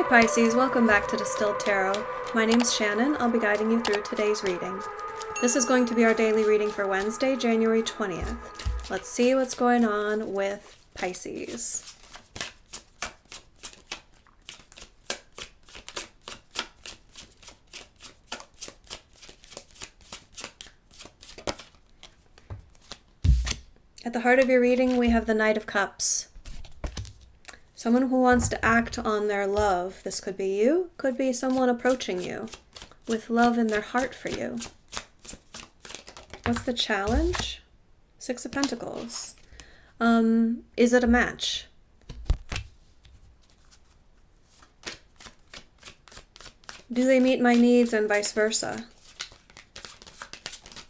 Pisces, welcome back to Distilled Tarot. My name's Shannon. I'll be guiding you through today's reading. This is going to be our daily reading for Wednesday, January 20th. Let's see what's going on with Pisces. At the heart of your reading, we have the Knight of Cups. Someone who wants to act on their love. This could be you, could be someone approaching you with love in their heart for you. What's the challenge? Six of Pentacles. Is it a match? Do they meet my needs and vice versa?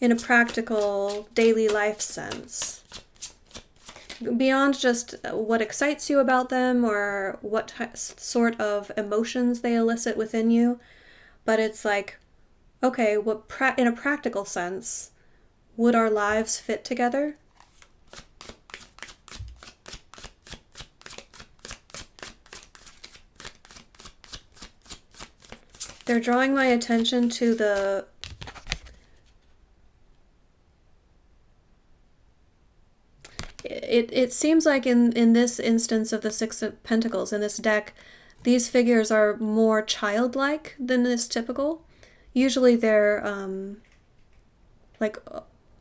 In a practical, daily life sense. Beyond just what excites you about them or what sort of emotions they elicit within you, but it's like, okay, in a practical sense, would our lives fit together? They're drawing my attention to the It seems like in this instance of the Six of Pentacles, in this deck, these figures are more childlike than is typical. Usually they're like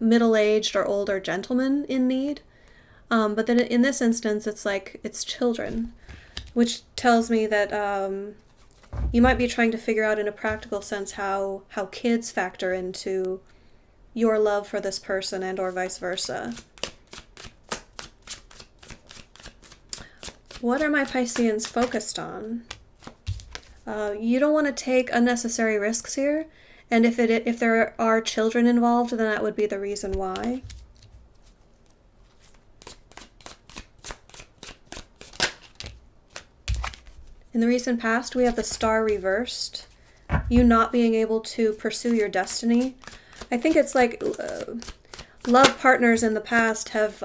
middle-aged or older gentlemen in need. But then in this instance, it's like it's children, which tells me that you might be trying to figure out in a practical sense how kids factor into your love for this person and or vice versa. What are my Pisceans focused on? You don't want to take unnecessary risks here, and if there are children involved, then that would be the reason why. In the recent past, we have the Star reversed. You not being able to pursue your destiny. I think it's like love partners in the past have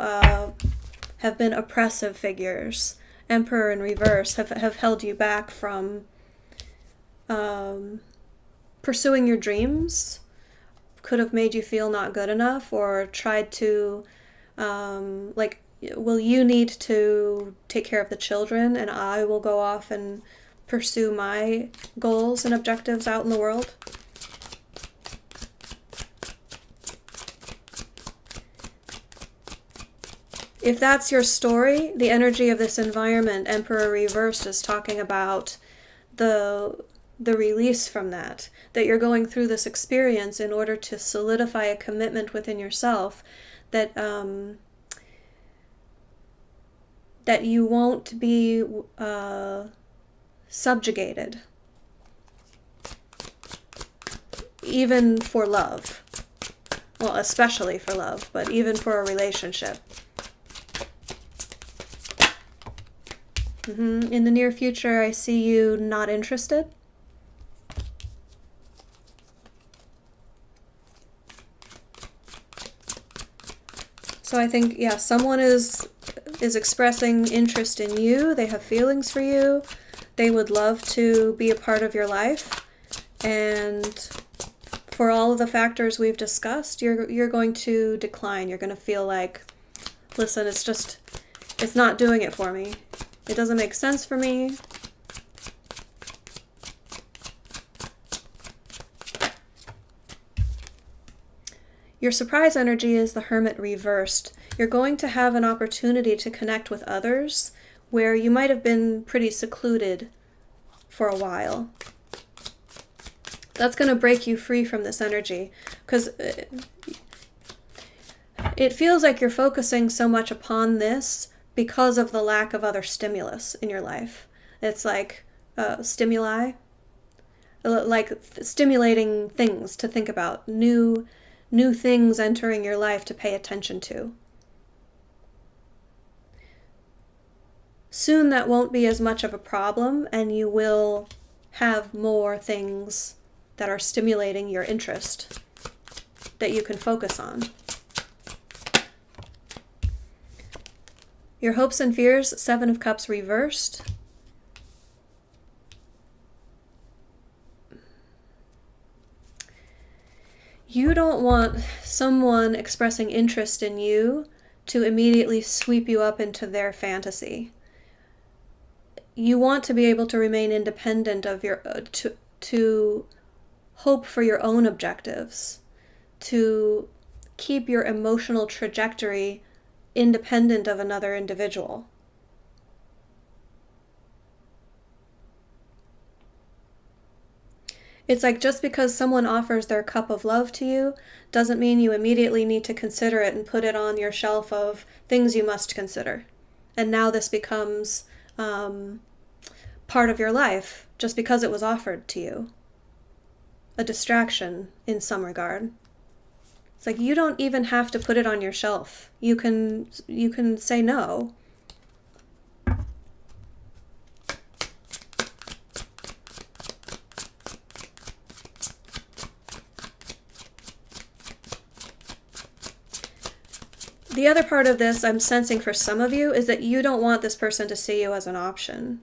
been oppressive figures. Emperor in reverse have held you back from pursuing your dreams, could have made you feel not good enough, or tried to like, well, you need to take care of the children and I will go off and pursue my goals and objectives out in the world. If that's your story, the energy of this environment, Emperor reversed, is talking about the release from that you're going through this experience in order to solidify a commitment within yourself that that you won't be subjugated, even for love. Well, especially for love, but even for a relationship. In the near future, I see you not interested. So I think, yeah, someone is expressing interest in you. They have feelings for you. They would love to be a part of your life. And for all of the factors we've discussed, you're going to decline. You're going to feel like, listen, it's not doing it for me. It doesn't make sense for me. Your surprise energy is the Hermit reversed. You're going to have an opportunity to connect with others where you might have been pretty secluded for a while. That's going to break you free from this energy, because it feels like you're focusing so much upon this because of the lack of other stimulus in your life. It's like stimuli, like stimulating things to think about, new things entering your life to pay attention to. Soon that won't be as much of a problem, and you will have more things that are stimulating your interest that you can focus on. Your hopes and fears, Seven of Cups reversed. You don't want someone expressing interest in you to immediately sweep you up into their fantasy. You want to be able to remain independent of your to hope for your own objectives, to keep your emotional trajectory independent of another individual. It's like just because someone offers their cup of love to you doesn't mean you immediately need to consider it and put it on your shelf of things you must consider. And now this becomes part of your life just because it was offered to you. A distraction in some regard. It's like you don't even have to put it on your shelf. You can say no. The other part of this I'm sensing for some of you is that you don't want this person to see you as an option.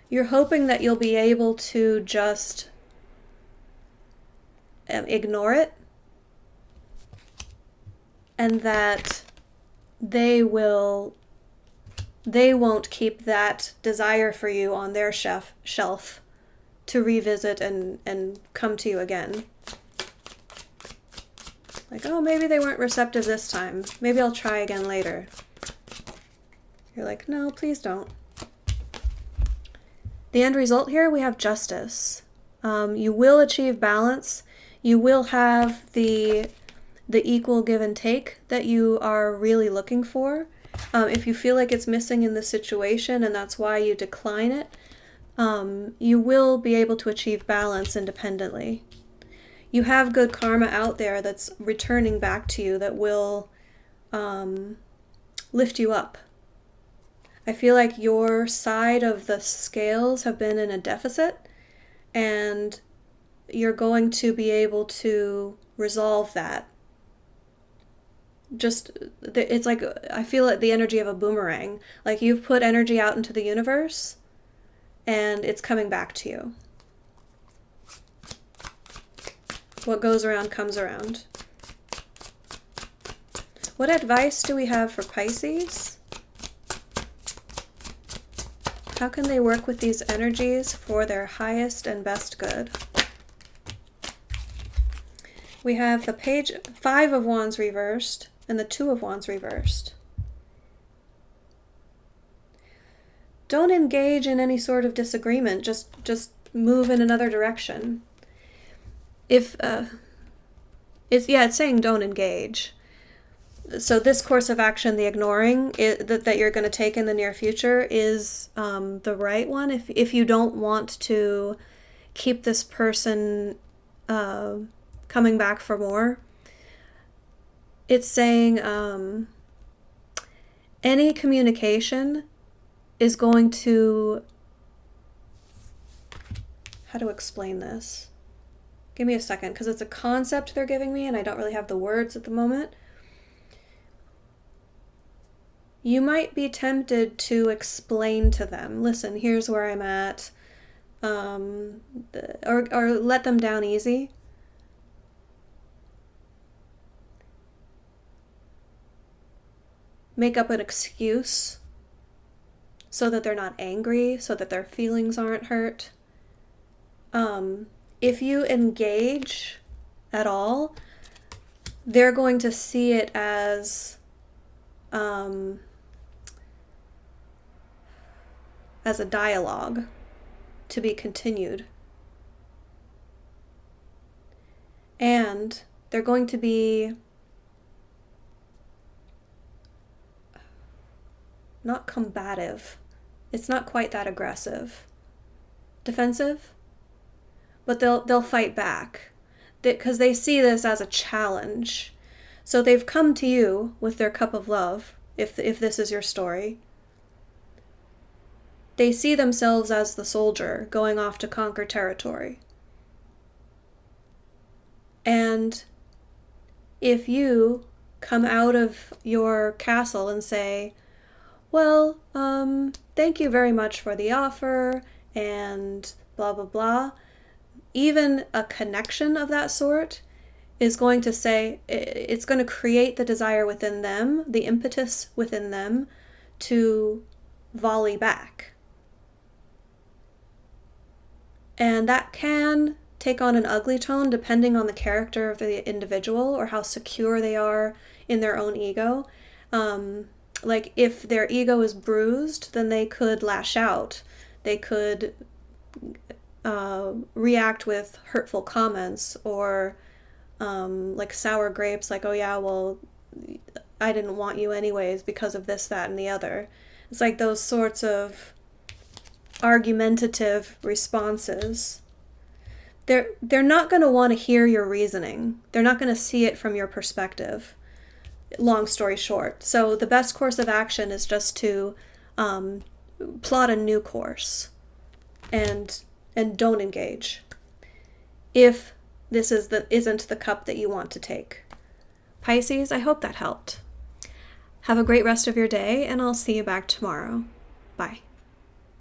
You're hoping that you'll be able to just ignore it, and that they won't keep that desire for you on their shelf to revisit and come to you again. Like, oh, maybe they weren't receptive this time. Maybe I'll try again later. You're like, no, please don't. The end result here, we have justice. You will achieve balance. You will have the equal give and take that you are really looking for. If you feel like it's missing in the situation and that's why you decline it, you will be able to achieve balance independently. You have good karma out there that's returning back to you that will lift you up. I feel like your side of the scales have been in a deficit, and you're going to be able to resolve that. It's like, I feel like the energy of a boomerang. Like you've put energy out into the universe, and it's coming back to you. What goes around comes around. What advice do we have for Pisces? How can they work with these energies for their highest and best good? We have the page 5 of Wands reversed and the 2 of Wands reversed. Don't engage in any sort of disagreement. Just move in another direction. It's saying don't engage. So this course of action, the ignoring that you're going to take in the near future, is the right one. If you don't want to keep this person coming back for more, it's saying any communication is going to... How to explain this? Give me a second, because it's a concept they're giving me and I don't really have the words at the moment. You might be tempted to explain to them, listen, here's where I'm at, or let them down easy. Make up an excuse so that they're not angry, so that their feelings aren't hurt. If you engage at all, they're going to see it as a dialogue to be continued. And they're going to be not combative. It's not quite that aggressive. Defensive? But they'll fight back because they see this as a challenge. So they've come to you with their cup of love, if this is your story. They see themselves as the soldier going off to conquer territory. And if you come out of your castle and say, well, thank you very much for the offer, and blah, blah, blah. Even a connection of that sort is going to say, it's going to create the desire within them, the impetus within them to volley back. And that can take on an ugly tone depending on the character of the individual or how secure they are in their own ego. Like if their ego is bruised, then they could lash out. They could react with hurtful comments or like sour grapes, like, oh yeah, well, I didn't want you anyways because of this, that, and the other. It's like those sorts of argumentative responses. They're not going to want to hear your reasoning. They're not going to see it from your perspective. Long story short. So the best course of action is just to plot a new course and don't engage if this isn't the cup that you want to take. Pisces, I hope that helped. Have a great rest of your day, and I'll see you back tomorrow. Bye.